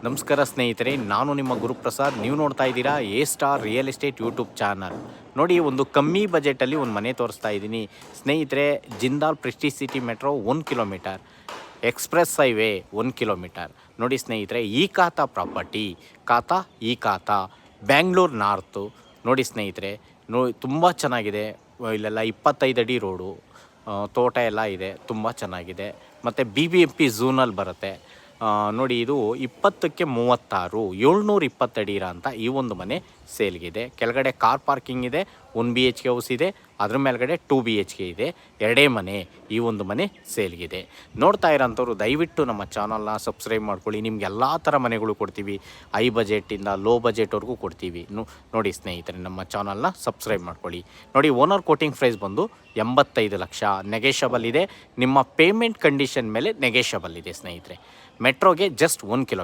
ನಮಸ್ಕಾರ ಸ್ನೇಹಿತರೆ, ನಾನು ನಿಮ್ಮ ಗುರುಪ್ರಸಾದ್. ನೀವು ನೋಡ್ತಾ ಇದ್ದೀರಾ A star real estate YouTube channel. ನೋಡಿ, ಒಂದು ಕಮ್ಮಿ ಬಜೆಟಲ್ಲಿ ಒಂದು ಮನೆ ತೋರಿಸ್ತಾ ಇದ್ದೀನಿ ಸ್ನೇಹಿತರೆ. Jindal Prestige city metro 1 kilometre, express highway 1 kilometre. ನೋಡಿ ಸ್ನೇಹಿತರೆ, ಈ ಖಾತಾ ಪ್ರಾಪರ್ಟಿ, ಈ ಖಾತಾ ಬ್ಯಾಂಗ್ಳೂರು ನಾರ್ತು. ನೋಡಿ ಸ್ನೇಹಿತರೆ, ತುಂಬ ಚೆನ್ನಾಗಿದೆ. ಇಲ್ಲೆಲ್ಲ 25 ಅಡಿ ರೋಡು, ತೋಟ ಎಲ್ಲ ಇದೆ, ತುಂಬ ಚೆನ್ನಾಗಿದೆ. ಮತ್ತು BBMP ಝೂನಲ್ಲಿ ಬರುತ್ತೆ. ನೋಡಿ, ಇದು 20ಕ್ಕೆ 36 720 ಅಡಿ ಇರೋ ಅಂಥ ಈ ಒಂದು ಮನೆ ಸೇಲ್ಗಿದೆ. ಕೆಳಗಡೆ ಕಾರ್ ಪಾರ್ಕಿಂಗ್ ಇದೆ, 1 BHK ಹೌಸ್ ಇದೆ, ಅದ್ರ ಮೇಲ್ಗಡೆ 2 BHK ಇದೆ, ಎರಡೇ ಮನೆ. ಈ ಒಂದು ಮನೆ ಸೇಲ್ಗಿದೆ. ನೋಡ್ತಾ ಇರೋಂಥವ್ರು ದಯವಿಟ್ಟು ನಮ್ಮ ಚಾನಲ್ನ ಸಬ್ಸ್ಕ್ರೈಬ್ ಮಾಡ್ಕೊಳ್ಳಿ. ನಿಮ್ಗೆ ಎಲ್ಲ ಥರ ಮನೆಗಳು ಕೊಡ್ತೀವಿ, ಹೈ ಬಜೆಟಿಂದ ಲೋ ಬಜೆಟ್ವರೆಗೂ ಕೊಡ್ತೀವಿ. ನೋಡಿ ಸ್ನೇಹಿತರೆ, ನಮ್ಮ ಚಾನಲ್ನ ಸಬ್ಸ್ಕ್ರೈಬ್ ಮಾಡ್ಕೊಳ್ಳಿ. ನೋಡಿ, ಓನರ್ ಕೋಟಿಂಗ್ ಪ್ರೈಸ್ ಬಂದು 85 ಲಕ್ಷ, ನೆಗೆಷಬಲ್ ಇದೆ. ನಿಮ್ಮ ಪೇಮೆಂಟ್ ಕಂಡೀಷನ್ ಮೇಲೆ ನೆಗೆಷಬಲ್ ಇದೆ ಸ್ನೇಹಿತರೆ. ಮೆಟ್ರೋಗೆ ಜಸ್ಟ್ 1 ಕಿಲೋಮೀಟರ್.